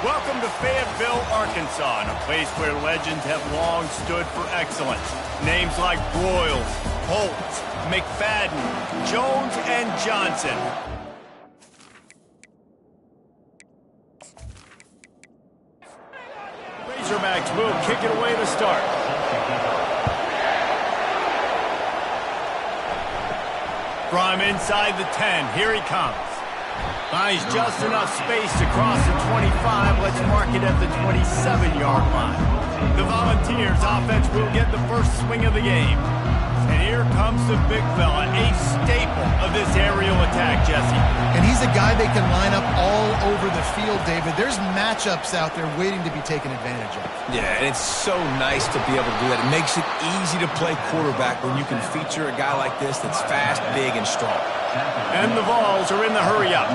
Welcome to Fayetteville, Arkansas, a place where legends have long stood for excellence. Names like Broyles, Holt, McFadden, Jones, and Johnson. Razorbacks will kick it away to start. From inside the 10, here he comes. Finds just enough space to cross the 25. Let's mark it at the 27-yard line. The Volunteers offense will get the first swing of the game. And here comes the big fella, a staple of this aerial attack, Jesse. And he's a guy they can line up all over the field, David. There's matchups out there waiting to be taken advantage of. Yeah, and it's so nice to be able to do that. It makes it easy to play quarterback when you can feature a guy like this that's fast, big, and strong. And the Vols are in the hurry-up.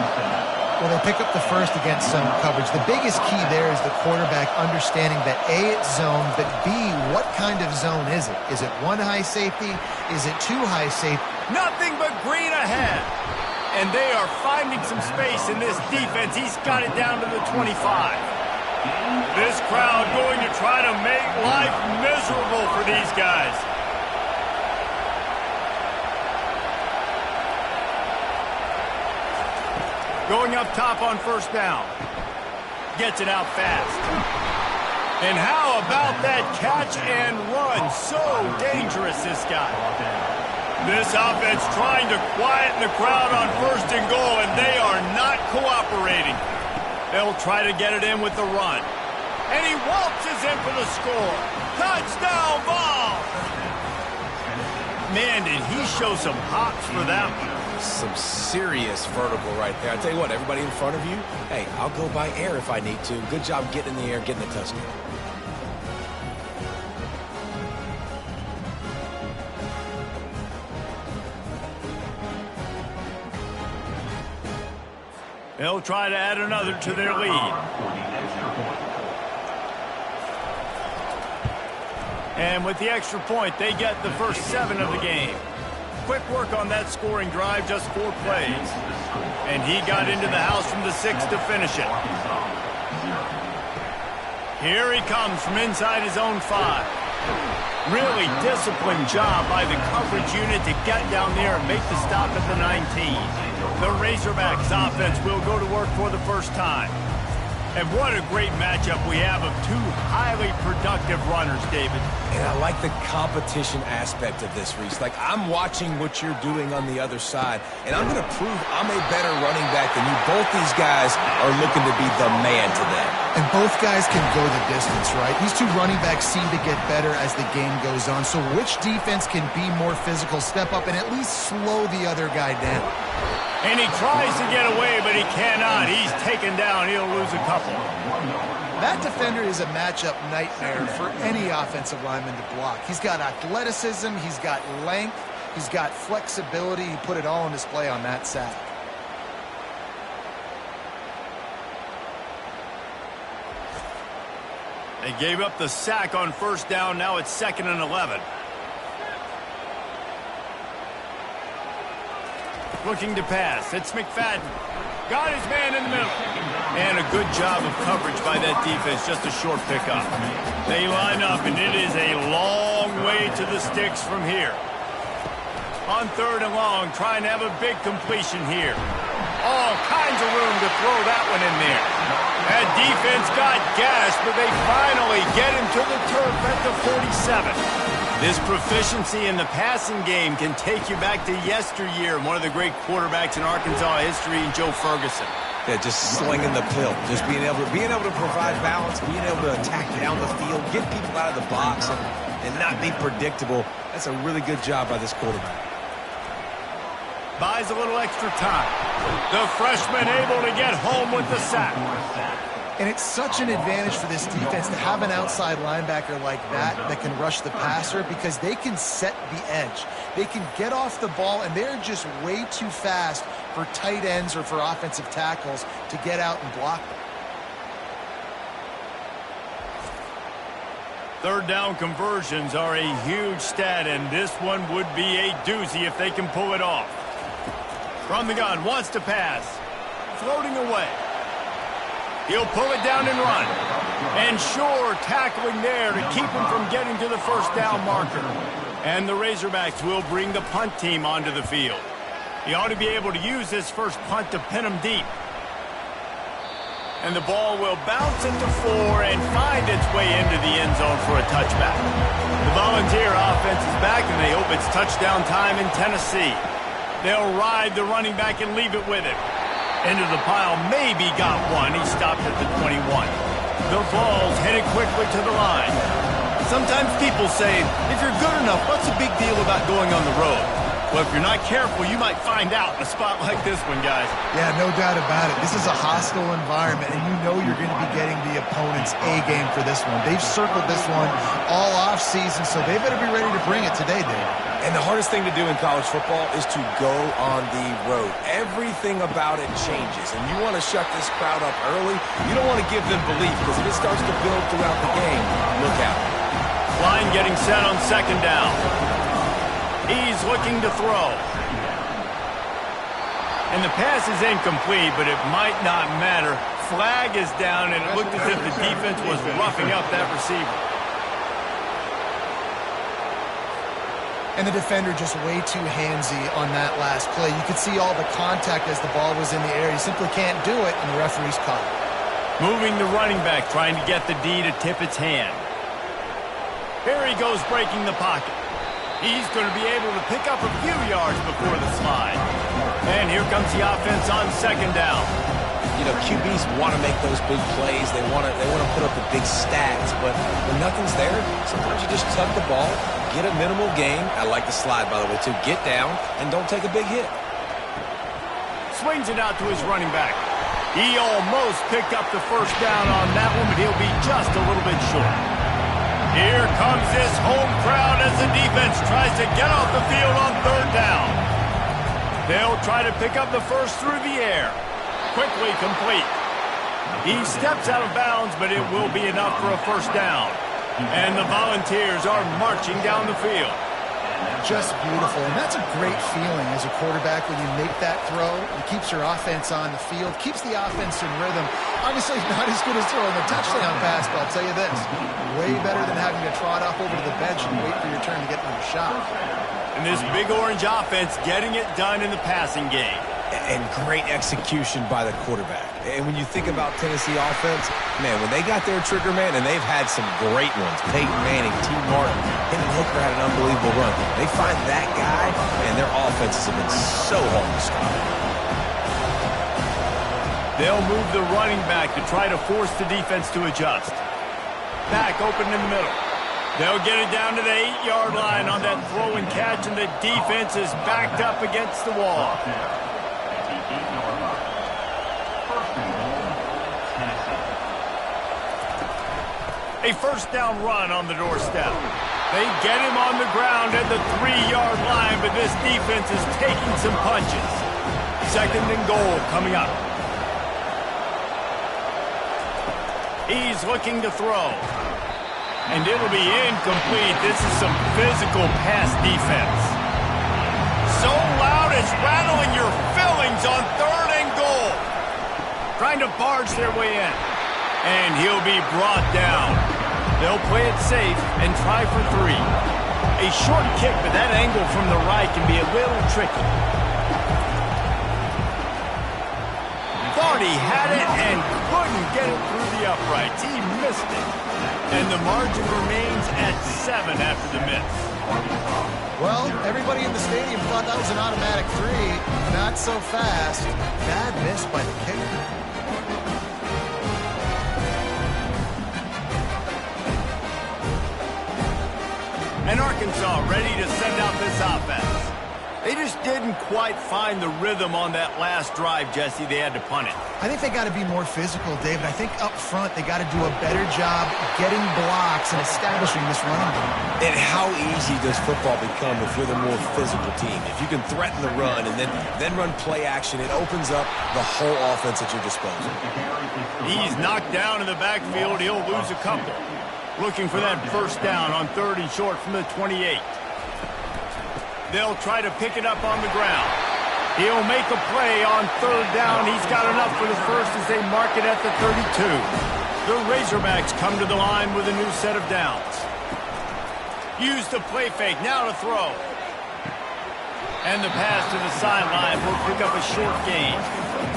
Well, they pick up the first against zone coverage. The biggest key there is the quarterback understanding that A, it's zone, but B, what kind of zone is it? Is it one high safety? Is it two high safety? Nothing but green ahead. And they are finding some space in this defense. He's got it down to the 25. This crowd going to try to make life miserable for these guys. Going up top on first down. Gets it out fast. And how about that catch and run? So dangerous, this guy. This offense trying to quieten the crowd on first and goal, and they are not cooperating. They'll try to get it in with the run. And he waltzes in for the score. Touchdown, Vols! Man, did he show some hops for that one. Some serious vertical right there. I tell you what, everybody in front of you, hey, I'll go by air if I need to. Good job getting in the air, getting the touchdown. They'll try to add another to their lead. And with the extra point, they get the first 7 of the game. Quick work on that scoring drive, just 4 plays. And he got into the house from the 6 to finish it. Here he comes from inside his own 5. Really disciplined job by the coverage unit to get down there and make the stop at the 19. The Razorbacks offense will go to work for the first time. And what a great matchup we have of 2 highly productive runners, David. And I like the competition aspect of this, Reese. Like, I'm watching what you're doing on the other side, and I'm going to prove I'm a better running back than you. Both these guys are looking to be the man today. And both guys can go the distance, right? These 2 running backs seem to get better as the game goes on. So which defense can be more physical, step up, and at least slow the other guy down? And he tries to get away, but he cannot. He's taken down. He'll lose a couple. That defender is a matchup nightmare for any offensive lineman to block. He's got athleticism, he's got length, he's got flexibility. He put it all on display on that sack. They gave up the sack on first down. Now it's 2nd and 11. Looking to pass. It's McFadden. Got his man in the middle. And a good job of coverage by that defense. Just a short pickup. They line up, and it is a long way to the sticks from here. On 3rd and long, trying to have a big completion here. All kinds of room to throw that one in there. That defense got gashed, but they finally get him to the turf at the 47. This proficiency in the passing game can take you back to yesteryear. One of the great quarterbacks in Arkansas history, Joe Ferguson. Yeah, just slinging the pill, just being able to provide balance, being able to attack down the field, get people out of the box, and not be predictable. That's a really good job by this quarterback. Buys a little extra time. The freshman able to get home with the sack. And it's such an advantage for this defense to have an outside linebacker like that can rush the passer because they can set the edge. They can get off the ball, and they're just way too fast for tight ends or for offensive tackles to get out and block them. 3rd down conversions are a huge stat, and this one would be a doozy if they can pull it off. From the gun, wants to pass. Floating away. He'll pull it down and run. And sure, tackling there to keep him from getting to the first down marker. And the Razorbacks will bring the punt team onto the field. He ought to be able to use this first punt to pin him deep. And the ball will bounce into 4 and find its way into the end zone for a touchback. The Volunteer offense is back, and they hope it's touchdown time in Tennessee. They'll ride the running back and leave it with him. Into the pile, maybe got one. He stopped at the 21. The ball's headed quickly to the line. Sometimes people say, if you're good enough, what's the big deal about going on the road? Well, if you're not careful, you might find out in a spot like this one, guys. Yeah, no doubt about it. This is a hostile environment, and you know you're going to be getting the opponent's A-game for this one. They've circled this one all off-season, so they better be ready to bring it today, Dave. And the hardest thing to do in college football is to go on the road. Everything about it changes, and you want to shut this crowd up early. You don't want to give them belief, because if it starts to build throughout the game, look out. Line getting set on second down. He's looking to throw. And the pass is incomplete, but it might not matter. Flag is down, and it looked as if the defense was roughing up that receiver. And the defender just way too handsy on that last play. You could see all the contact as the ball was in the air. You simply can't do it, and the referee's caught it. Moving the running back, trying to get the D to tip its hand. Here he goes, breaking the pocket. He's going to be able to pick up a few yards before the slide. And here comes the offense on second down. You know, QBs want to make those big plays. They want to put up the big stats. But when nothing's there, sometimes you just tuck the ball, get a minimal gain. I like the slide, by the way, too. Get down and don't take a big hit. Swings it out to his running back. He almost picked up the first down on that one, but he'll be just a little bit short. Here comes this home crowd as the defense tries to get off the field on third down. They'll try to pick up the first through the air. Quickly complete. He steps out of bounds, but it will be enough for a first down. And the Volunteers are marching down the field. Just beautiful, and that's a great feeling as a quarterback when you make that throw. It keeps your offense on the field, keeps the offense in rhythm. Obviously not as good as throwing a touchdown pass, but I'll tell you this, way better than having to trot off over to the bench and wait for your turn to get another shot. And this big orange offense getting it done in the passing game. And great execution by the quarterback. And when you think about Tennessee offense, man, when they got their trigger man, and they've had some great ones, Peyton Manning, T. Martin, Hendon Hooker had an unbelievable run. They find that guy, and their offenses have been so hard to stop. They'll move the running back to try to force the defense to adjust. Back open in the middle. They'll get it down to the 8-yard line on that throw and catch, and the defense is backed up against the wall. A first down run on the doorstep. They get him on the ground at the 3-yard line, but this defense is taking some punches. Second and goal coming up. He's looking to throw. And it'll be incomplete. This is some physical pass defense. So loud it's rattling your fillings on third and goal. Trying to barge their way in. And he'll be brought down. They'll play it safe and try for 3. A short kick, but that angle from the right can be a little tricky. Thought he had it and couldn't get it through the uprights. He missed it. And the margin remains at 7 after the miss. Well, everybody in the stadium thought that was an automatic 3. Not so fast. Bad miss by the kicker. And Arkansas ready to send out this offense. They just didn't quite find the rhythm on that last drive, Jesse. They had to punt it. I think they got to be more physical, David. I think up front they got to do a better job getting blocks and establishing this running game. And how easy does football become if you're the more physical team? If you can threaten the run and then run play action, it opens up the whole offense at your disposal. He's knocked down in the backfield. He'll lose a couple. Looking for that first down on 3rd and short from the 28. They'll try to pick it up on the ground. He'll make a play on third down. He's got enough for the first as they mark it at the 32. The Razorbacks come to the line with a new set of downs. Use the play fake, now to throw. And the pass to the sideline will pick up a short gain.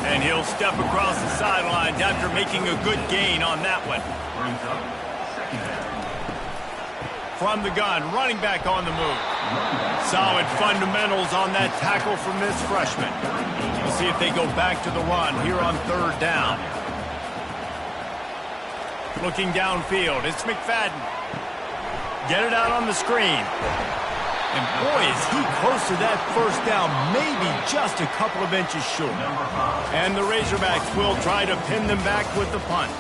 And he'll step across the sidelines after making a good gain on that one. From the gun, running back on the move. Solid fundamentals on that tackle from this freshman. We'll see if they go back to the run here on third down. Looking downfield, it's McFadden. Get it out on the screen. And boy, is he close to that first down, maybe just a couple of inches short. And the Razorbacks will try to pin them back with the punt.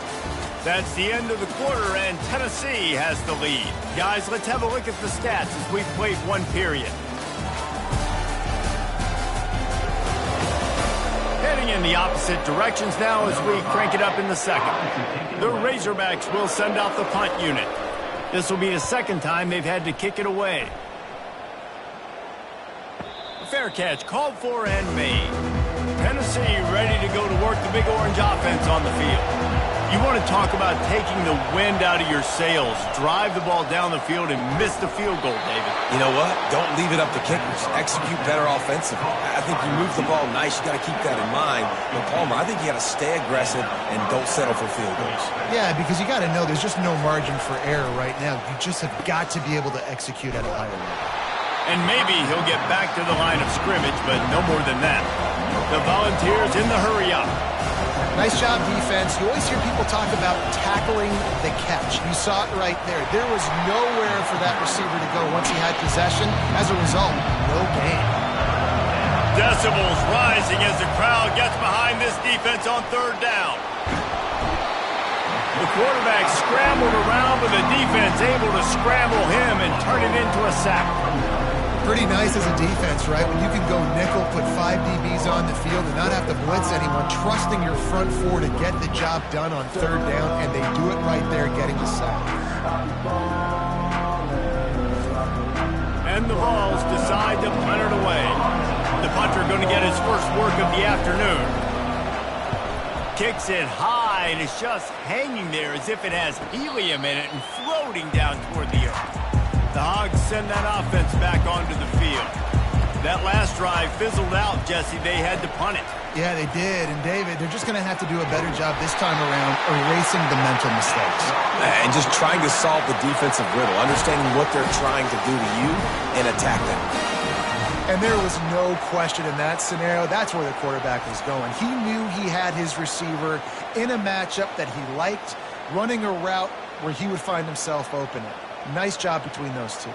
That's the end of the quarter, and Tennessee has the lead. Guys, let's have a look at the stats as we've played one period. Heading in the opposite directions now as we crank it up in the second. The Razorbacks will send out the punt unit. This will be the second time they've had to kick it away. Fair catch called for and made. Tennessee ready to go to work the Big Orange offense on the field. You want to talk about taking the wind out of your sails. Drive the ball down the field and miss the field goal, David. You know what? Don't leave it up to kickers. Execute better offensively. I think you move the ball nice. You got to keep that in mind. But Palmer, I think you got to stay aggressive and don't settle for field goals. Yeah, because you got to know there's just no margin for error right now. You just have got to be able to execute at a higher level. And maybe he'll get back to the line of scrimmage, but no more than that. The Volunteers in the hurry-up. Nice job, defense. You always hear people talk about tackling the catch. You saw it right there. There was nowhere for that receiver to go once he had possession. As a result, no gain. Decibels rising as the crowd gets behind this defense on third down. The quarterback scrambled around, but the defense able to scramble him and turn it into a sack. Pretty nice as a defense, right? When you can go nickel, put 5 DBs on the field and not have to blitz anyone, trusting your front four to get the job done on third down, and they do it right there, getting the sack. And the Vols decide to punt it away. The punter going to get his first work of the afternoon. Kicks it high, and it's just hanging there as if it has helium in it and floating down toward the earth. The Hogs send that offense back onto the field. That last drive fizzled out, Jesse. They had to punt it. Yeah, they did. And, David, they're just going to have to do a better job this time around erasing the mental mistakes. And just trying to solve the defensive riddle, understanding what they're trying to do to you and attack them. And there was no question in that scenario. That's where the quarterback was going. He knew he had his receiver in a matchup that he liked, running a route where he would find himself open. Nice job between those two.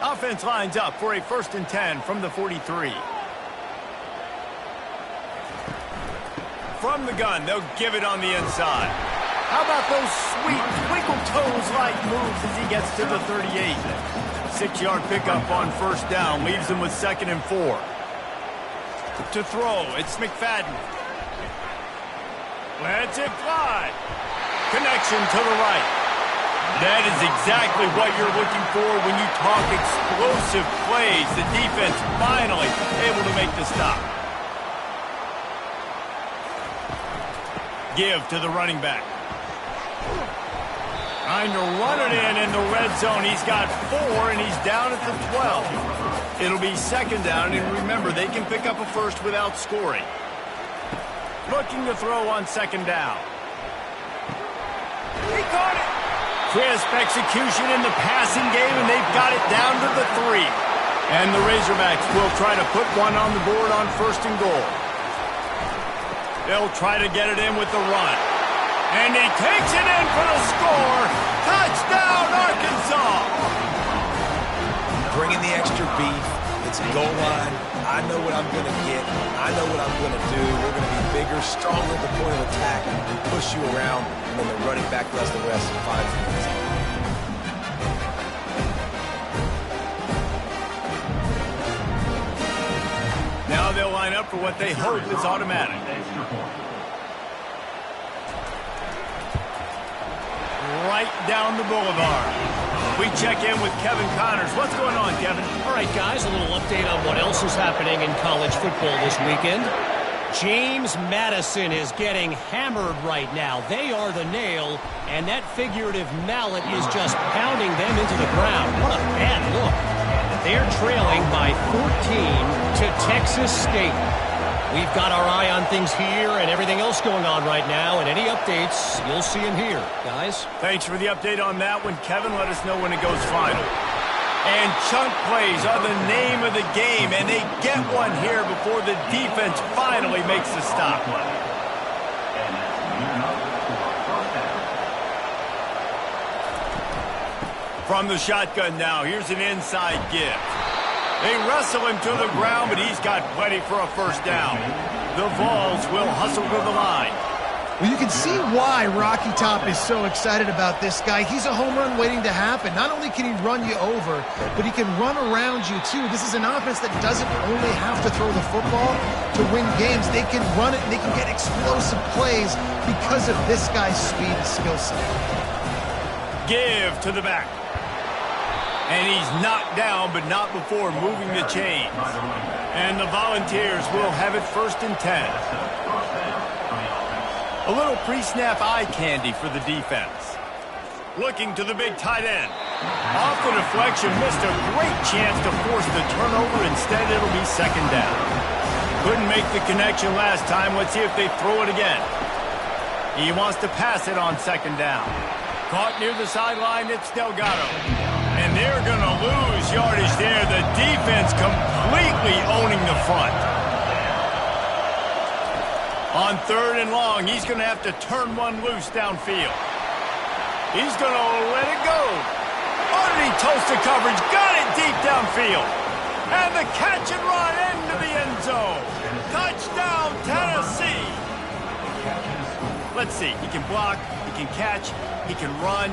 Offense lines up for a 1st and 10 from the 43. From the gun, they'll give it on the inside. How about those sweet twinkle toes-like moves as he gets to the 38? 6-yard pickup on first down leaves him with 2nd and 4. To throw, it's McFadden. Lets it fly. Connection to the right. That is exactly what you're looking for when you talk explosive plays. The defense finally able to make the stop. Give to the running back. Trying to run it in the red zone. He's got 4, and he's down at the 12. It'll be 2nd down, and remember, they can pick up a first without scoring. Looking to throw on 2nd down. He caught it. Crisp execution in the passing game, and they've got it down to the 3. And the Razorbacks will try to put one on the board on 1st and goal. They'll try to get it in with the run. And he takes it in for the score. Touchdown, Arkansas! Bringing the extra beef. It's goal line. I know what I'm going to get. I know what I'm going to do. We're going to be bigger, stronger at the point of attack, push you around, and then the running back does the rest and finds the end zone. Now they'll line up for what they hope is automatic. Right down the boulevard. We check in with Kevin Connors. What's going on, Kevin? All right, guys, a little update on what else is happening in college football this weekend. James Madison is getting hammered right now. They are the nail, and that figurative mallet is just pounding them into the ground. What a bad look. They're trailing by 14 to Texas State. We've got our eye on things here and everything else going on right now, and any updates, you'll see them here, guys. Thanks for the update on that one, Kevin. Let us know when it goes final. And chunk plays are the name of the game, and they get one here before the defense finally makes the stop. From the shotgun now, here's an inside give. They wrestle him to the ground, but he's got plenty for a first down. The Vols will hustle to the line. Well, you can see why Rocky Top is so excited about this guy. He's a home run waiting to happen. Not only can he run you over, but he can run around you, too. This is an offense that doesn't only have to throw the football to win games. They can run it, and they can get explosive plays because of this guy's speed and skill set. Give to the back. And he's knocked down, but not before moving the chains. And the Volunteers will have it 1st and 10. A little pre-snap eye candy for the defense. Looking to the big tight end. Off the deflection, missed a great chance to force the turnover. Instead, it'll be 2nd down. Couldn't make the connection last time. Let's see if they throw it again. He wants to pass it on 2nd down. Caught near the sideline, it's Delgado. And they're going to lose yardage there. The defense completely owning the front. On 3rd and long, he's going to have to turn one loose downfield. He's going to let it go. Underneath toasted coverage, got it deep downfield. And the catch and run into the end zone. Touchdown, Tennessee. Let's see. He can block, he can catch, he can run.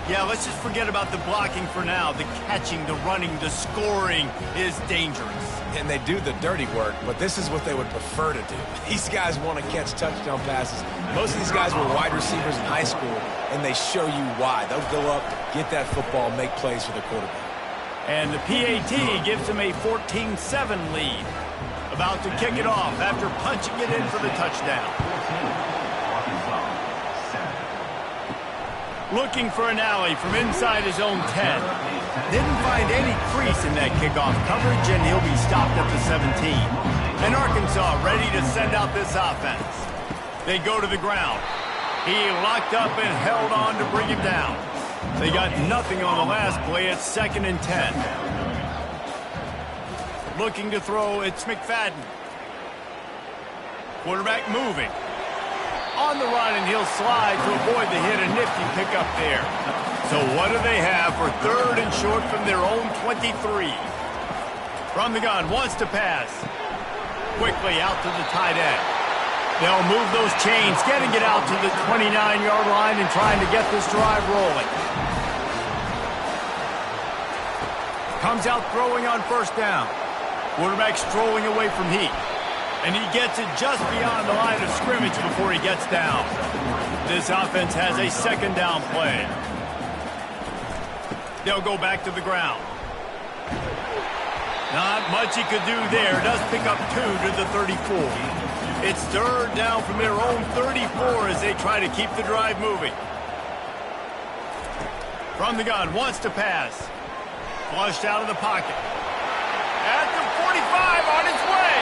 Yeah, let's just forget about the blocking for now. The catching, the running, the scoring is dangerous. And they do the dirty work, but this is what they would prefer to do. These guys want to catch touchdown passes. Most of these guys were wide receivers in high school, and they show you why. They'll go up, get that football, make plays for the quarterback. And the PAT gives them a 14-7 lead. About to kick it off after punching it in for the touchdown. Looking for an alley from inside his own 10. Didn't find any crease in that kickoff coverage, and he'll be stopped at the 17. And Arkansas ready to send out this offense. They go to the ground. He locked up and held on to bring him down. They got nothing on the last play. It's 2nd and 10. Looking to throw, it's McFadden. Quarterback moving. On the run, and he'll slide to avoid the hit. A nifty pickup there. So what do they have for 3rd and short from their own 23? From the gun, wants to pass. Quickly out to the tight end. They'll move those chains, getting it out to the 29-yard line and trying to get this drive rolling. Comes out throwing on 1st down. Quarterback strolling away from heat. And he gets it just beyond the line of scrimmage before he gets down. This offense has a 2nd down play. They'll go back to the ground. Not much he could do there. Does pick up 2 to the 34. It's 3rd down from their own 34 as they try to keep the drive moving. From the gun, wants to pass. Flushed out of the pocket. At the 45, on his way.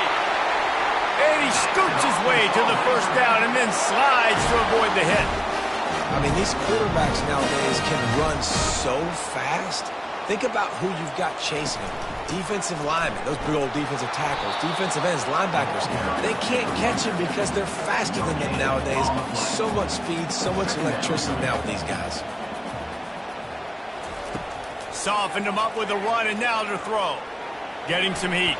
And he scoots his way to the 1st down and then slides to avoid the hit. I mean, these quarterbacks nowadays can run so fast. Think about who you've got chasing them. Defensive linemen, those big old defensive tackles, defensive ends, linebackers. They can't catch him because they're faster than them nowadays. So much speed, so much electricity now with these guys. Softened him up with a run, and now to throw. Getting some heat.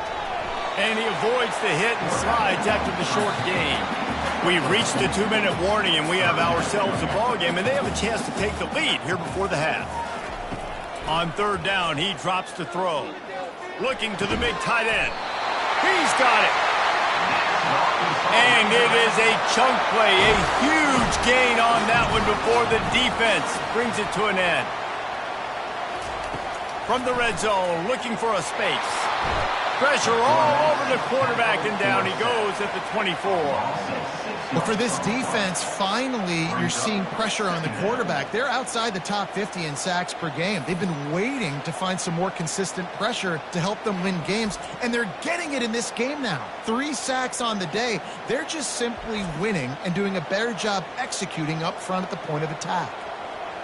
And he avoids the hit and slides after the short gain. We've reached the 2-minute warning, and we have ourselves a ball game, and they have a chance to take the lead here before the half. On 3rd down, he drops to throw. Looking to the big tight end. He's got it. And it is a chunk play, a huge gain on that one before the defense brings it to an end. from the red zone, looking for a space. Pressure all over the quarterback, and down he goes at the 24. Well, for this defense, finally, you're seeing pressure on the quarterback. They're outside the top 50 in sacks per game. They've been waiting to find some more consistent pressure to help them win games, and they're getting it in this game now. 3 sacks on the day. They're just simply winning and doing a better job executing up front at the point of attack.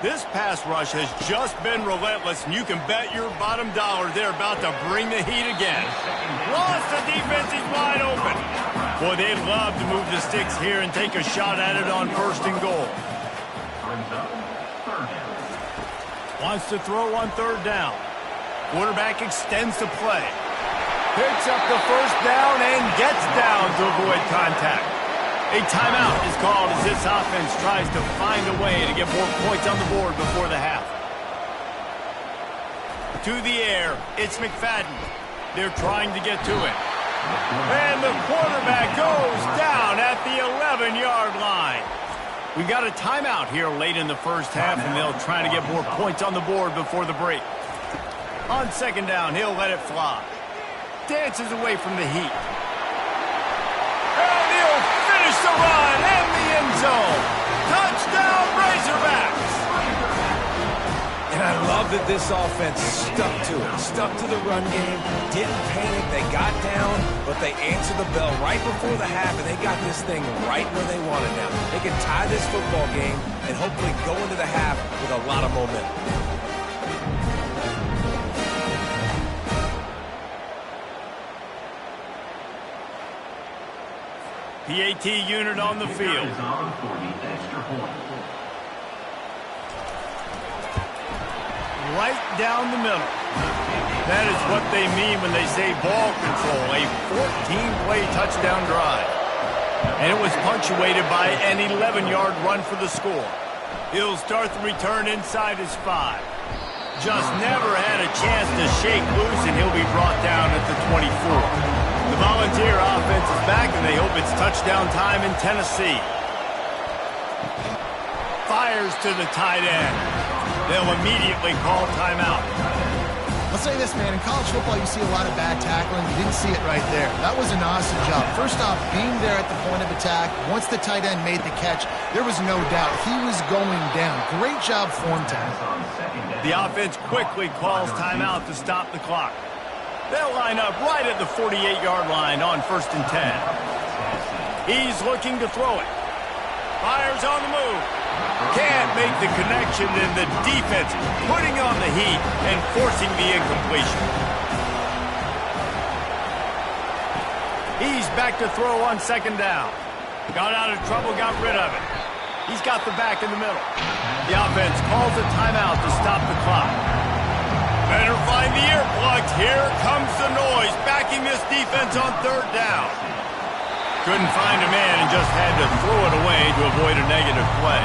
This pass rush has just been relentless, and you can bet your bottom dollar they're about to bring the heat again. Lost the defense, he's wide open. Boy, they'd love to move the sticks here and take a shot at it on 1st and goal. Wants to throw on 3rd down. Quarterback extends the play. Picks up the 1st down and gets down to avoid contact. A timeout is called as this offense tries to find a way to get more points on the board before the half. To the air, it's McFadden. They're trying to get to it. And the quarterback goes down at the 11-yard line. We've got a timeout here late in the 1st half, and they'll try to get more points on the board before the break. On 2nd down, he'll let it fly. Dances away from the heat. And he'll finish the run in the end zone. Touchdown, Razorbacks! And I love that this offense stuck to it, stuck to the run game, didn't panic, they got down, but they answered the bell right before the half, and they got this thing right where they want it now. They can tie this football game and hopefully go into the half with a lot of momentum. PAT unit on the field. Right down the middle. That is what they mean when they say ball control. A 14-play touchdown drive. And it was punctuated by an 11-yard run for the score. He'll start the return inside his 5. Just never had a chance to shake loose, and he'll be brought down at the 24. The Volunteer offense is back, and they hope it's touchdown time in Tennessee. Fires to the tight end. They'll immediately call timeout. I'll say this, man. In college football, you see a lot of bad tackling. You didn't see it right there. That was an awesome job. First off, being there at the point of attack. Once the tight end made the catch, there was no doubt he was going down. Great job form tackle. The offense quickly calls timeout to stop the clock. They'll line up right at the 48-yard line on 1st and 10. He's looking to throw it. Fires on the move. Can't make the connection, and the defense putting on the heat and forcing the incompletion. He's back to throw on 2nd down. Got out of trouble, got rid of it. He's got the back in the middle. The offense calls a timeout to stop the clock. Better find the earplugs. Here comes the noise, backing this defense on 3rd down. Couldn't find a man and just had to throw it away to avoid a negative play.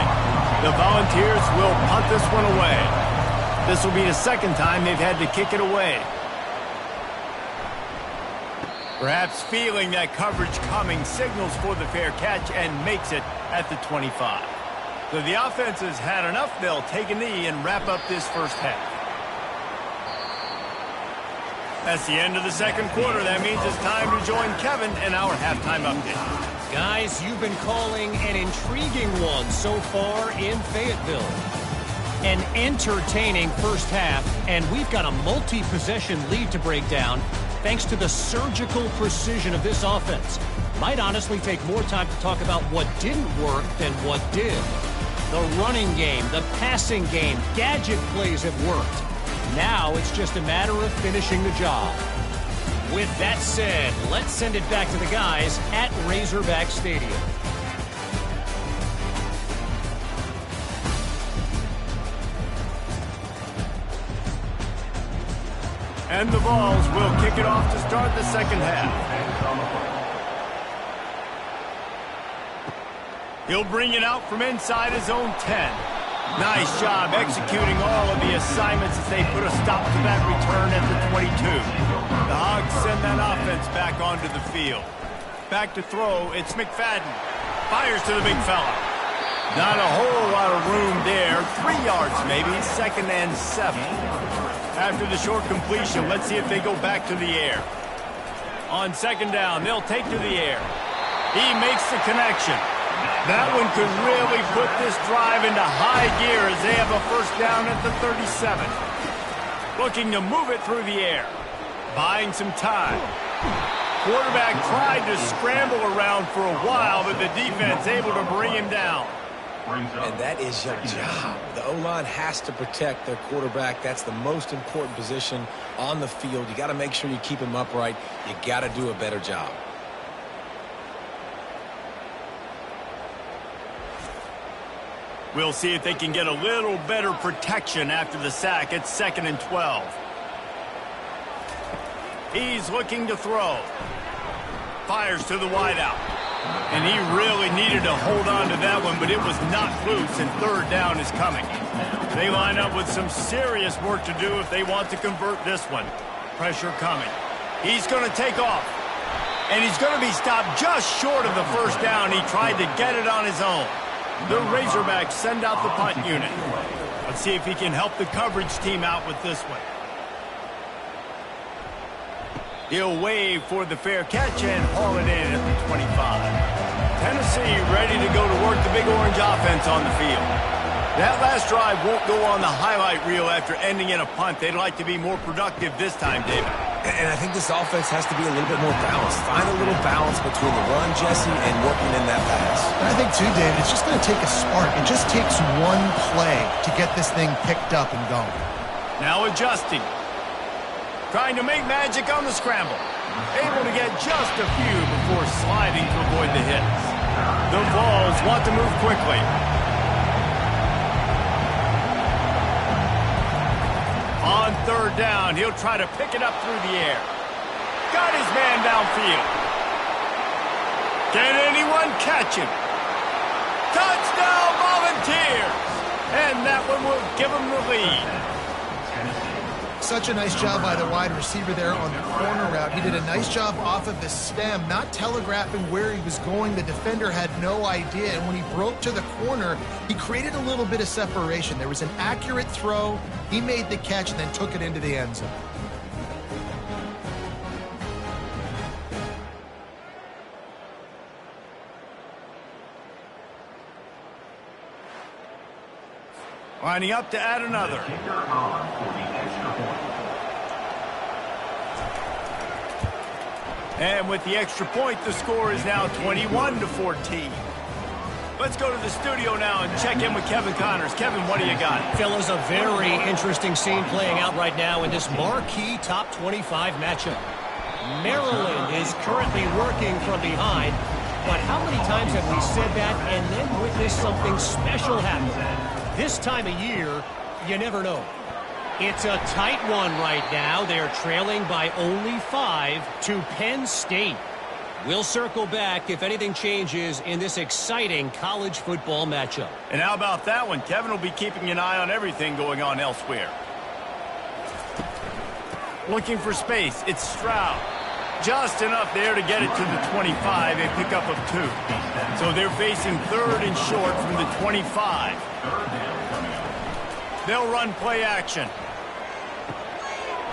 The Volunteers will punt this one away. This will be the 2nd time they've had to kick it away. Perhaps feeling that coverage coming, signals for the fair catch and makes it at the 25. So the offense has had enough. They'll take a knee and wrap up this 1st half. That's the end of the 2nd quarter. That means it's time to join Kevin in our halftime update. Guys, you've been calling an intriguing one so far in Fayetteville. An entertaining 1st half, and we've got a multi-possession lead to break down thanks to the surgical precision of this offense. Might honestly take more time to talk about what didn't work than what did. The running game, the passing game, gadget plays have worked. Now it's just a matter of finishing the job. With that said, let's send it back to the guys at Razorback Stadium. And the Vols will kick it off to start the 2nd half. He'll bring it out from inside his own 10. Nice job executing all of the assignments as they put a stop to that return at the 22. The Hogs send that offense back onto the field. Back to throw, it's McFadden. Fires to the big fella. Not a whole lot of room there. 3 yards maybe, 2nd and 7. After the short completion, let's see if they go back to the air. On second down, they'll take to the air. He makes the connection. That one could really put this drive into high gear as they have a first down at the 37. Looking to move it through the air. Buying some time. Quarterback tried to scramble around for a while, but the defense able to bring him down. And that is your job. The O-line has to protect their quarterback. That's the most important position on the field. You got to make sure you keep him upright. You got to do a better job. We'll see if they can get a little better protection after the sack. It's 2nd and 12. He's looking to throw. Fires to the wideout. And he really needed to hold on to that one, but it was not loose, and third down is coming. They line up with some serious work to do if they want to convert this one. Pressure coming. He's going to take off. And he's going to be stopped just short of the first down. He tried to get it on his own. The Razorbacks send out the punt unit. Let's see if he can help the coverage team out with this one. He'll wave for the fair catch and haul it in at the 25. Tennessee ready to go to work the big orange offense on the field. That last drive won't go on the highlight reel after ending in a punt. They'd like to be more productive this time, David. And I think this offense has to be a little bit more balanced. Find a little balance between the run, Jesse, and working in that pass. And I think, too, David, it's just going to take a spark. It just takes one play to get this thing picked up and going. Now adjusting. Trying to make magic on the scramble. Able to get just a few before sliding to avoid the hits. The Vols want to move quickly. On third down, he'll try to pick it up through the air. Got his man downfield. Can anyone catch him? Touchdown, Volunteers! And that one will give him the lead. Such a nice job by the wide receiver there on the corner route. He did a nice job off of the stem, not telegraphing where he was going. The defender had no idea. And when he broke to the corner, he created a little bit of separation. There was an accurate throw. He made the catch and then took it into the end zone. Lining up to add another. And with the extra point, the score is now 21-14. Let's go to the studio now and check in with Kevin Connors. Kevin, what do you got? Fellas, a very interesting scene playing out right now in this marquee top 25 matchup. Maryland is currently working from behind, but how many times have we said that and then witnessed something special happen? This time of year, you never know. It's a tight one right now. They're trailing by only 5 to Penn State. We'll circle back if anything changes in this exciting college football matchup. And how about that one? Kevin will be keeping an eye on everything going on elsewhere. Looking for space. It's Stroud. Just enough there to get it to the 25, a pickup of 2. So they're facing third and short from the 25. They'll run play action.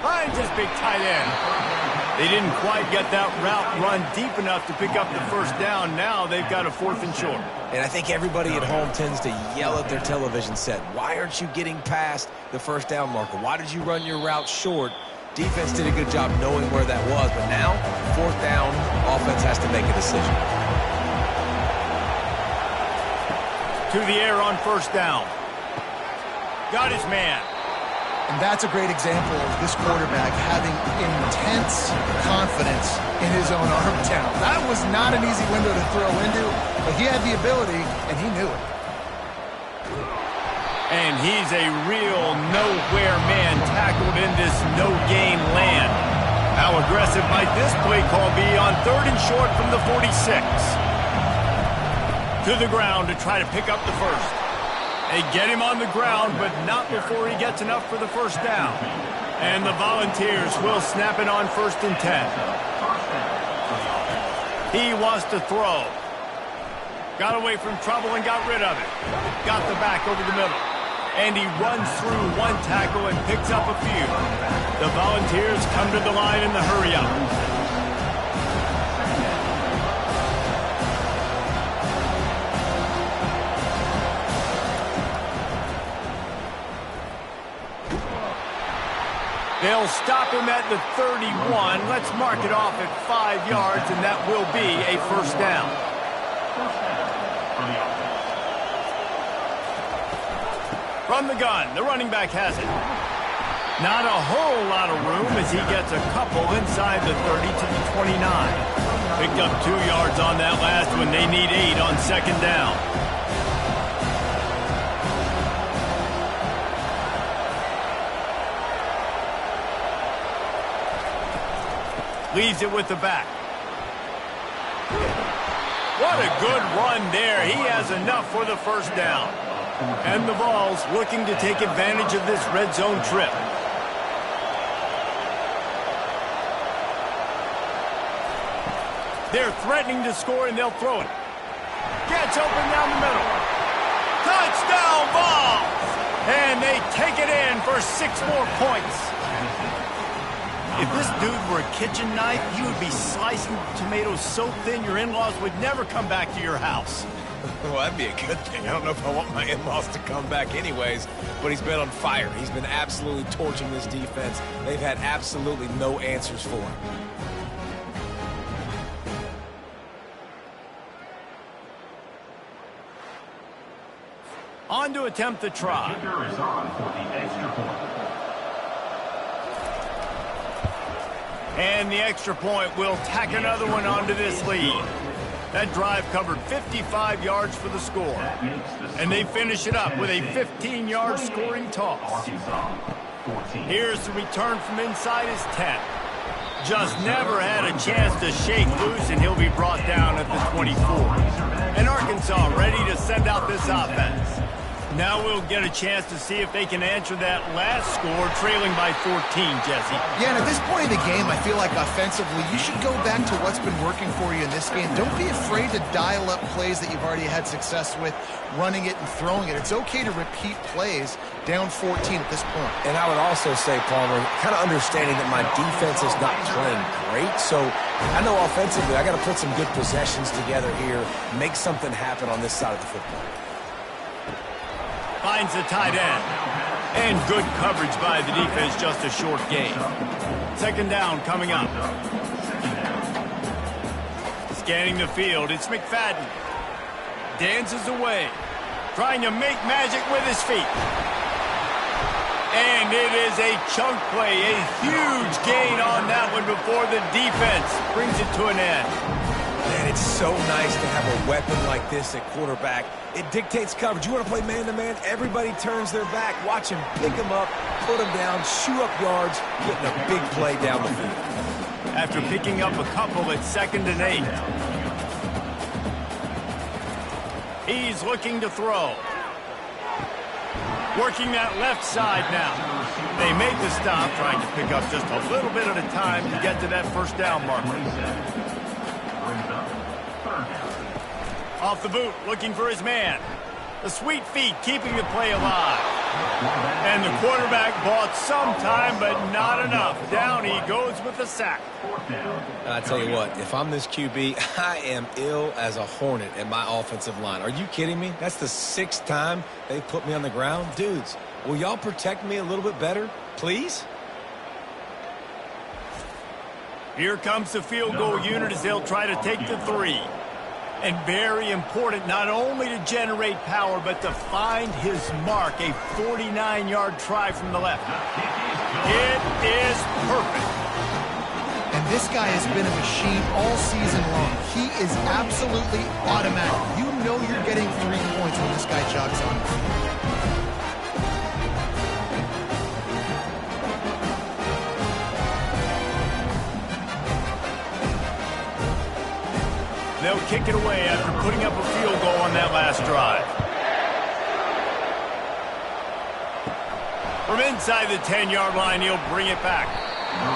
Finds his big tight end. They didn't quite get that route run deep enough to pick up the first down. Now they've got a 4th and short. And I think everybody at home tends to yell at their television set. Why aren't you getting past the first down marker? Why did you run your route short? Defense did a good job knowing where that was. But now, 4th down, offense has to make a decision. To the air on first down. Got his man. And that's a great example of this quarterback having intense confidence in his own arm talent. That was not an easy window to throw into, but he had the ability, and he knew it. And he's a real nowhere man tackled in this no-gain land. How aggressive might this play call be on third and short from the 46? To the ground to try to pick up the first. They get him on the ground, but not before he gets enough for the first down. And the Volunteers will snap it on 1st and 10. He wants to throw. Got away from trouble and got rid of it. Got the back over the middle. And he runs through one tackle and picks up a few. The Volunteers come to the line in the hurry-up. They'll stop him at the 31. Let's mark it off at 5 yards, and that will be a first down. From the gun, the running back has it. Not a whole lot of room as he gets a couple inside the 30 to the 29. Picked up 2 yards on that last one. They need 8 on second down. Leaves it with the back. What a good run there. He has enough for the first down. And the Vols looking to take advantage of this red zone trip. They're threatening to score, and they'll throw it. Gets open down the middle. Touchdown Vols! And they take it in for 6 more points. If this dude were a kitchen knife, you would be slicing tomatoes so thin your in-laws would never come back to your house. Well, that'd be a good thing. I don't know if I want my in-laws to come back anyways, but he's been on fire. He's been absolutely torching this defense. They've had absolutely no answers for him. On to attempt the try. Kicker is on for the extra point. And the extra point will tack another one onto this lead. That drive covered 55 yards for the score. And they finish it up with a 15-yard scoring toss. Here's the return from inside his 10. Just never had a chance to shake loose, and he'll be brought down at the 24. And Arkansas ready to send out this offense. Now we'll get a chance to see if they can answer that last score, trailing by 14, Jesse. Yeah, and at this point in the game, I feel like offensively, you should go back to what's been working for you in this game. Don't be afraid to dial up plays that you've already had success with, running it and throwing it. It's okay to repeat plays down 14 at this point. And I would also say, Palmer, kind of understanding that my defense is not playing great, so I know offensively I got to put some good possessions together here, make something happen on this side of the football. Finds the tight end. And good coverage by the defense, just a short gain. Second down coming up. Scanning the field, it's McFadden. Dances away. Trying to make magic with his feet. And it is a chunk play, a huge gain on that one before the defense brings it to an end. Man, it's so nice to have a weapon like this at quarterback. It dictates coverage. You want to play man-to-man? Everybody turns their back. Watch him pick him up, put him down, shoot up yards, getting a big play down the field. After picking up a couple at 2nd and 8. He's looking to throw. Working that left side now. They make the stop, trying to pick up just a little bit at a time to get to that first down marker. Off the boot, looking for his man. The sweet feet keeping the play alive. And the quarterback bought some time, but not enough. Down he goes with the sack. I tell you what, if I'm this QB, I am ill as a hornet at my offensive line. Are you kidding me? That's the 6th time they've put me on the ground. Dudes, will y'all protect me a little bit better, please? Here comes the field goal unit as they'll try to take the 3. And very important not only to generate power, but to find his mark, a 49-yard try from the left. It is perfect. And this guy has been a machine all season long. He is absolutely automatic. You know you're getting 3 points when this guy jogs on. They'll kick it away after putting up a field goal on that last drive. From inside the 10-yard line, he'll bring it back.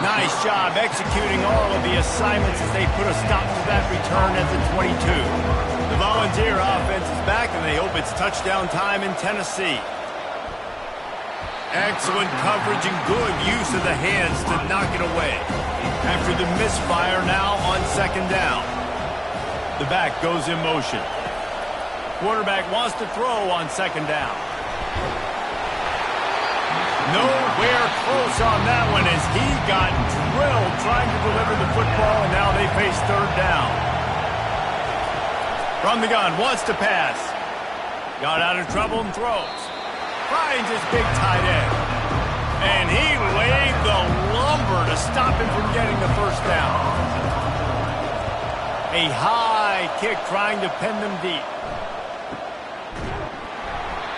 Nice job executing all of the assignments as they put a stop to that return at the 22. The Volunteer offense is back, and they hope it's touchdown time in Tennessee. Excellent coverage and good use of the hands to knock it away. After the misfire now on second down. The back goes in motion. Quarterback wants to throw on second down. Nowhere close on that one as he got drilled trying to deliver the football, and now they face third down. From the gun, wants to pass. Got out of trouble and throws. Finds his big tight end. And he laid the lumber to stop him from getting the first down. A high kick trying to pin them deep.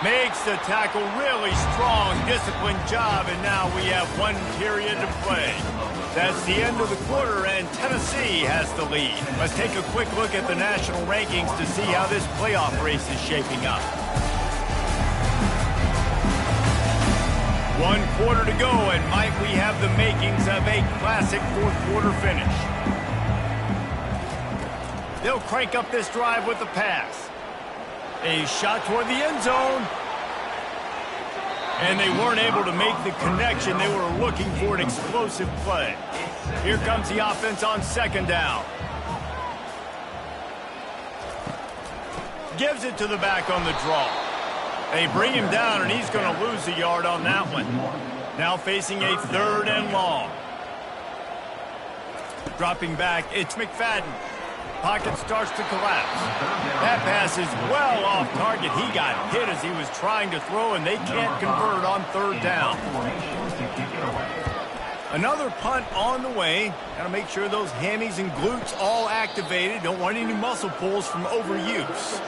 Makes the tackle really strong, disciplined job, and now we have one period to play. That's the end of the quarter, and Tennessee has the lead. Let's take a quick look at the national rankings to see how this playoff race is shaping up. 1 quarter to go, and might we have the makings of a classic fourth quarter finish. They'll crank up this drive with the pass. A shot toward the end zone. And they weren't able to make the connection. They were looking for an explosive play. Here comes the offense on second down. Gives it to the back on the draw. They bring him down, and he's going to lose a yard on that one. Now facing a third and long. Dropping back, it's McFadden. Pocket starts to collapse. That pass is well off target. He got hit as he was trying to throw, and they can't convert on third down. Another punt on the way. Got to make sure those hammies and glutes all activated. Don't want any muscle pulls from overuse.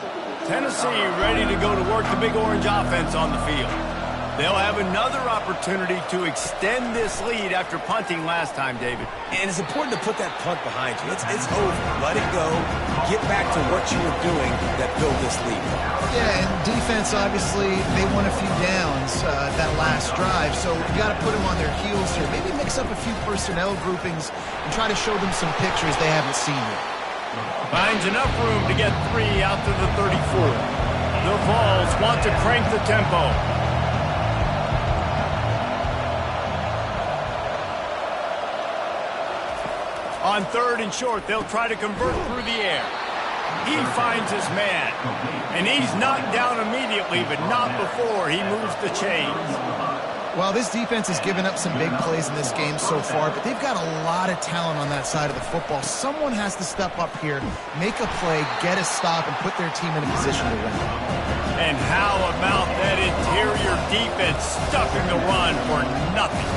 Tennessee ready to go to work the Big Orange offense on the field. They'll have another opportunity to extend this lead after punting last time, David. And it's important to put that punt behind you. It's over. Let it go. Get back to what you were doing that built this lead. Yeah, and defense, obviously, they won a few downs that last drive, so you got to put them on their heels here. Maybe mix up a few personnel groupings and try to show them some pictures they haven't seen yet. Finds enough room to get 3 out to the 34. The Vols want to crank the tempo. On third and short, they'll try to convert through the air. He finds his man, and he's knocked down immediately, but not before he moves the chains. Well, this defense has given up some big plays in this game so far, but they've got a lot of talent on that side of the football. Someone has to step up here, make a play, get a stop, and put their team in a position to win. And how about that interior defense stuffing the run for nothing?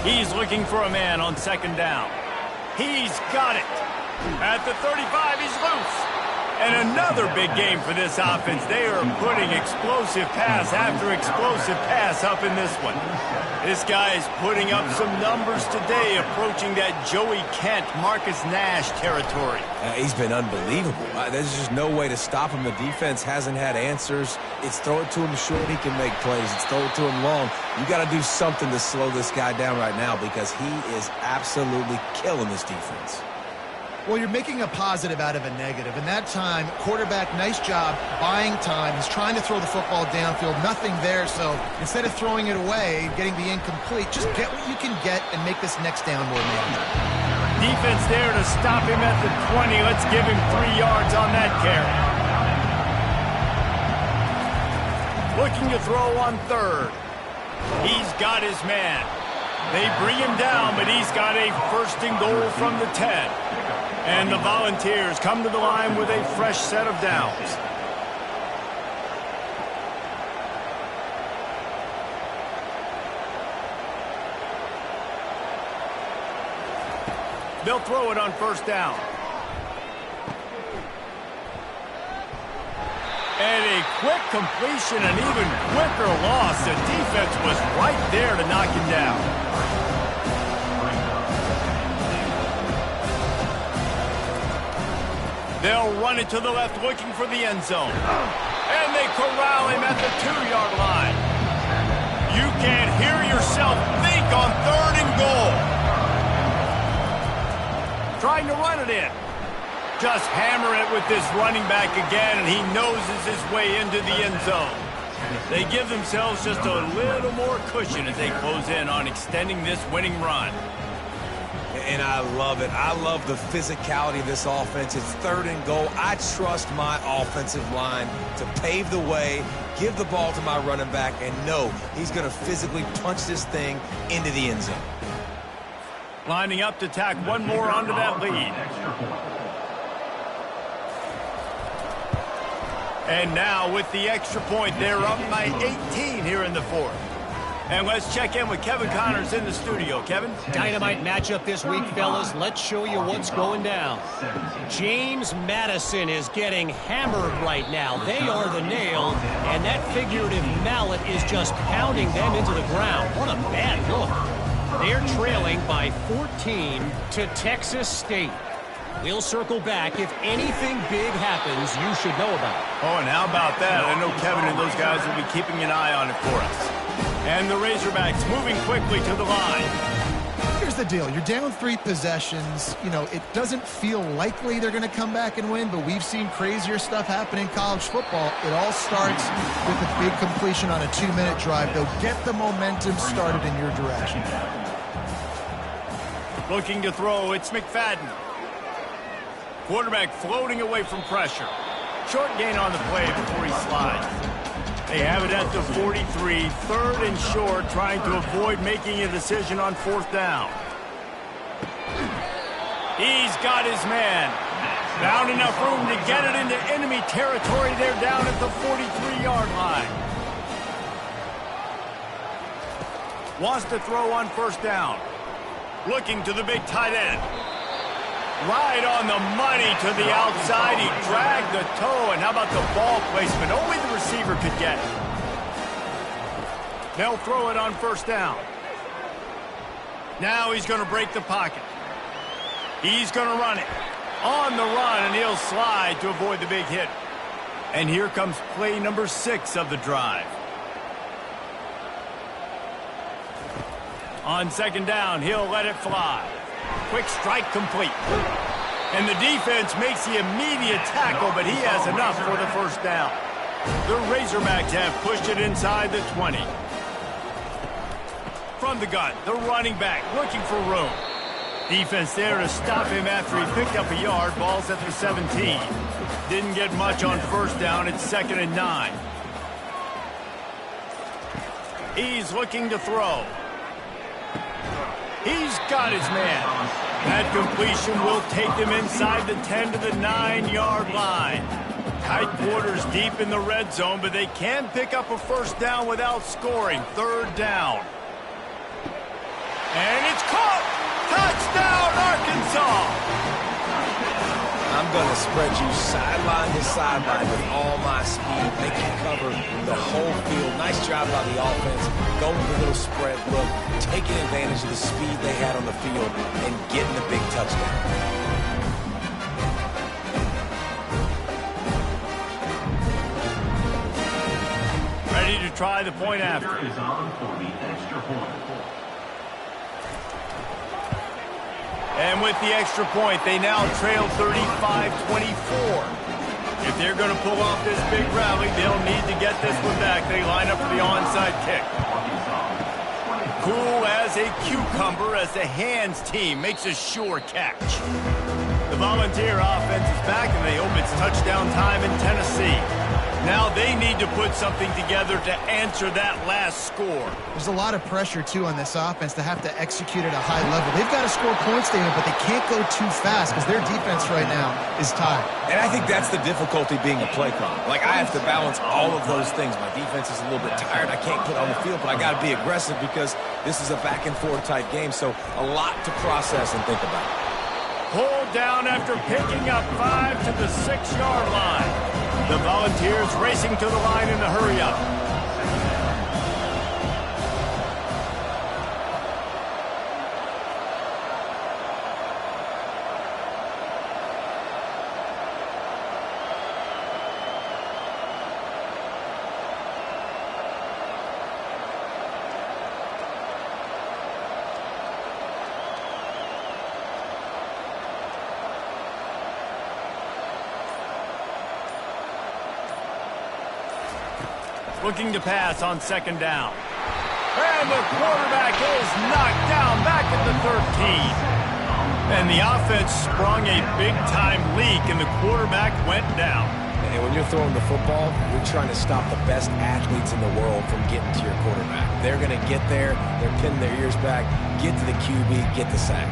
He's looking for a man on second down. He's got it. At the 35, he's loose. And another big game for this offense. They are putting explosive pass after explosive pass up in this one. This guy is putting up some numbers today, approaching that Joey Kent, Marcus Nash territory. He's been unbelievable. There's just no way to stop him. The defense hasn't had answers. It's throw it to him short, he can make plays. It's throw it to him long. You got to do something to slow this guy down right now because he is absolutely killing this defense. Well, you're making a positive out of a negative. And that time, quarterback, nice job, buying time. He's trying to throw the football downfield. Nothing there, so instead of throwing it away, getting the incomplete, just get what you can get and make this next down more manageable. Defense there to stop him at the 20. Let's give him 3 yards on that carry. Looking to throw on third. He's got his man. They bring him down, but he's got a first and goal from the 10. And the Volunteers come to the line with a fresh set of downs. They'll throw it on first down. And a quick completion, an even quicker loss. The defense was right there to knock him down. They'll run it to the left, looking for the end zone. And they corral him at the 2-yard line. You can't hear yourself think on third and goal. Trying to run it in. Just hammer it with this running back again, and he noses his way into the end zone. They give themselves just a little more cushion as they close in on extending this winning run. And I love it. I love the physicality of this offense. It's 3rd and goal. I trust my offensive line to pave the way, give the ball to my running back, and know he's going to physically punch this thing into the end zone. Lining up to tack one more onto that lead. And now with the extra point, they're up by 18 here in the 4th. And let's check in with Kevin Connors in the studio. Kevin? Dynamite matchup this week, fellas. Let's show you what's going down. James Madison is getting hammered right now. They are the nail, and that figurative mallet is just pounding them into the ground. What a bad look. They're trailing by 14 to Texas State. We'll circle back. If anything big happens, you should know about it. Oh, and how about that? I know Kevin and those guys will be keeping an eye on it for us. And the Razorbacks moving quickly to the line. Here's the deal. You're down 3 possessions. You know, it doesn't feel likely they're going to come back and win, but we've seen crazier stuff happen in college football. It all starts with a big completion on a 2-minute drive. They'll get the momentum started in your direction. Looking to throw, it's McFadden. Quarterback floating away from pressure. Short gain on the play before he slides. They have it at the 43, 3rd and short, trying to avoid making a decision on 4th down. He's got his man. Found enough room to get it into enemy territory. They're down at the 43-yard line. Wants to throw on 1st down. Looking to the big tight end. Right on the money to the outside. He dragged the toe, and how about the ball placement? Only the receiver could get it. They'll throw it on 1st down. Now he's going to break the pocket. He's going to run it. On the run, and he'll slide to avoid the big hit. And here comes play number 6 of the drive. On 2nd down, he'll let it fly. Quick strike complete. And the defense makes the immediate tackle, but he has enough for the 1st down. The Razorbacks have pushed it inside the 20. From the gun, the running back looking for room. Defense there to stop him after he picked up a yard. Ball's at the 17. Didn't get much on 1st down. It's 2nd and 9. He's looking to throw. He's got his man. That completion will take them inside the 10 to the 9-yard line. Tight quarters deep in the red zone, but they can pick up a 1st down without scoring. 3rd down. And it's caught! Touchdown, Arkansas! I'm going to spread you sideline to sideline with all my speed, make you cover the whole field. Nice job by the offense, going with a little spread look, taking advantage of the speed they had on the field, and getting the big touchdown. Ready to try the point after. Is on for the extra point. And with the extra point, they now trail 35-24. If they're going to pull off this big rally, they'll need to get this one back. They line up for the onside kick. Cool as a cucumber as the hands team makes a sure catch. The Volunteer offense is back, and they hope it's touchdown time in Tennessee. Now they need to put something together to answer that last score. There's a lot of pressure, too, on this offense to have to execute at a high level. They've got to score points, David, but they can't go too fast because their defense right now is tired. And I think that's the difficulty being a play caller. Like, I have to balance all of those things. My defense is a little bit tired. I can't put on the field, but I got to be aggressive because this is a back-and-forth type game, so a lot to process and think about. Pulled down after picking up 5 to the 6-yard line. The Volunteers racing to the line in the hurry-up. looking to pass on second down. And the quarterback is knocked down back at the 13. And the offense sprung a big-time leak, and the quarterback went down. And when you're throwing the football, you're trying to stop the best athletes in the world from getting to your quarterback. They're going to get there, they're pinning their ears back, get to the QB, get the sack.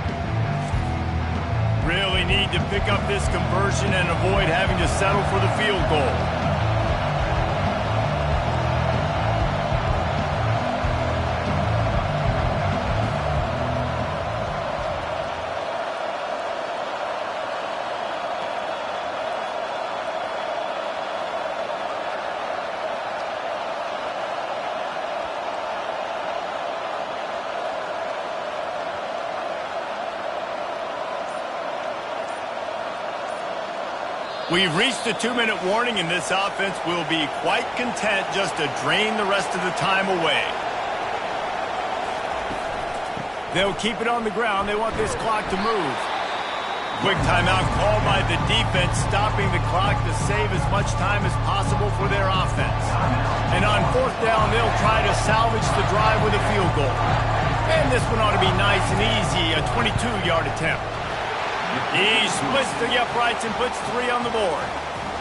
Really need to pick up this conversion and avoid having to settle for the field goal. We've reached the 2-minute warning, and this offense will be quite content just to drain the rest of the time away. They'll keep it on the ground. They want this clock to move. Quick timeout called by the defense, stopping the clock to save as much time as possible for their offense. And on fourth down, they'll try to salvage the drive with a field goal. And this one ought to be nice and easy, a 22-yard attempt. He splits the uprights and puts 3 on the board.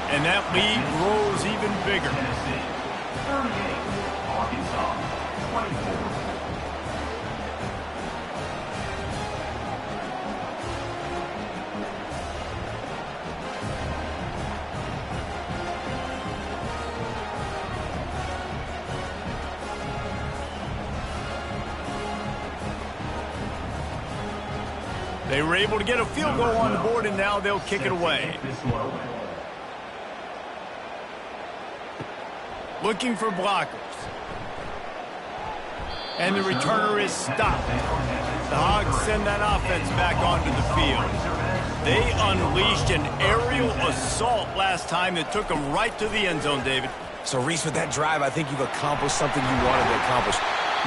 And that lead grows even bigger. 38, Arkansas, 24. They were able to get a field goal on the board, and now they'll kick it away. Looking for blockers. And the returner is stopped. The Hogs send that offense back onto the field. They unleashed an aerial assault last time that took them right to the end zone, David. So, Reese, with that drive, I think you've accomplished something you wanted to accomplish.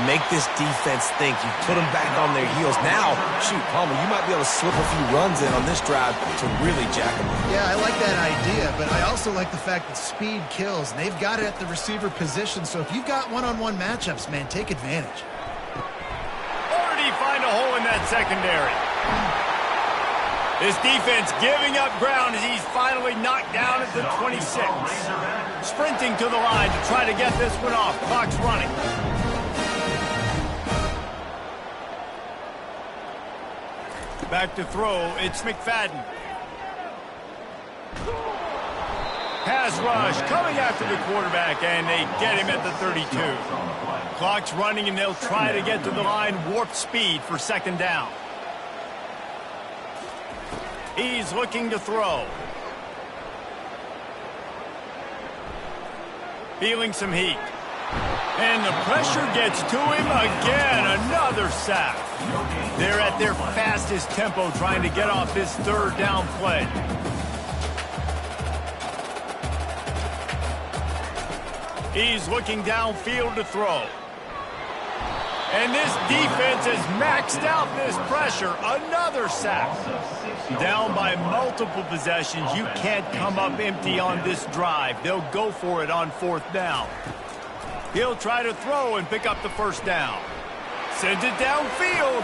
Make this defense think. You put them back on their heels. Now, shoot, Palmer, you might be able to slip a few runs in on this drive to really jack them up. Yeah, I like that idea, but I also like the fact that speed kills, and they've got it at the receiver position, so if you've got one-on-one matchups, man, take advantage. Already find a hole in that secondary. This defense giving up ground as he's finally knocked down at the 26. Sprinting to the line to try to get this one off. Clock's running. Back to throw, it's McFadden. Pass rush coming after the quarterback, and they get him at the 32. Clock's running, and they'll try to get to the line, warp speed for second down. He's looking to throw. Feeling some heat. And the pressure gets to him again. Another sack. They're at their fastest tempo trying to get off this third down play. He's looking downfield to throw. And this defense has maxed out this pressure. Another sack. Down by multiple possessions. You can't come up empty on this drive. They'll go for it on fourth down. He'll try to throw and pick up the first down. Sends it downfield.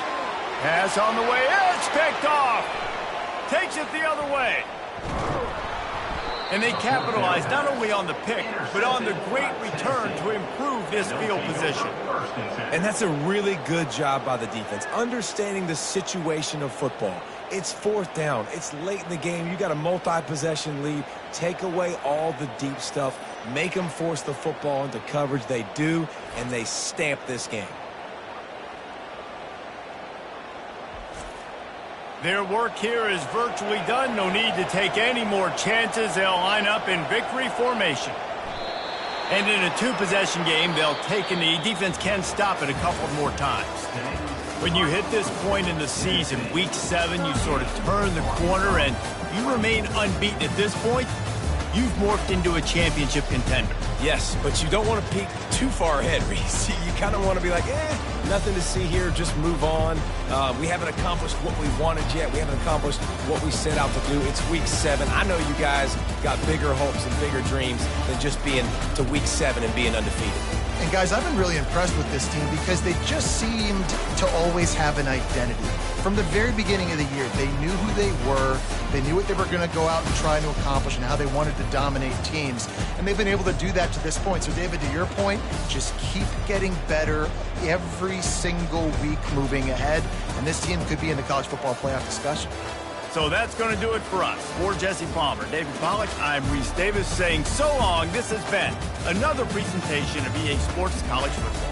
Pass on the way. It's picked off. Takes it the other way. And they capitalize not only on the pick, but on the great return to improve this field position. And that's a really good job by the defense, understanding the situation of football. It's fourth down. It's late in the game. You got a multi-possession lead. Take away all the deep stuff. Make them force the football into coverage. They do, and they stamp this game. Their work here is virtually done. No need to take any more chances. They'll line up in victory formation. And in a two-possession game, they'll take a knee. Defense can stop it a couple more times. When you hit this point in the season, week 7, you sort of turn the corner and you remain unbeaten. At this point, you've morphed into a championship contender. Yes, but you don't want to peek too far ahead, Reese. You kind of want to be like, Nothing to see here. Just move on. We haven't accomplished what we wanted yet. We haven't accomplished what we set out to do. It's week 7. I know you guys got bigger hopes and bigger dreams than just being to week 7 and being undefeated. And guys, I've been really impressed with this team because they just seemed to always have an identity. From the very beginning of the year, they knew who they were, they knew what they were going to go out and try to accomplish and how they wanted to dominate teams. And they've been able to do that to this point. So David, to your point, just keep getting better every single week moving ahead. And this team could be in the college football playoff discussion. So that's going to do it for us. For Jesse Palmer, David Pollack, I'm Reese Davis saying so long. This has been another presentation of EA Sports College Football.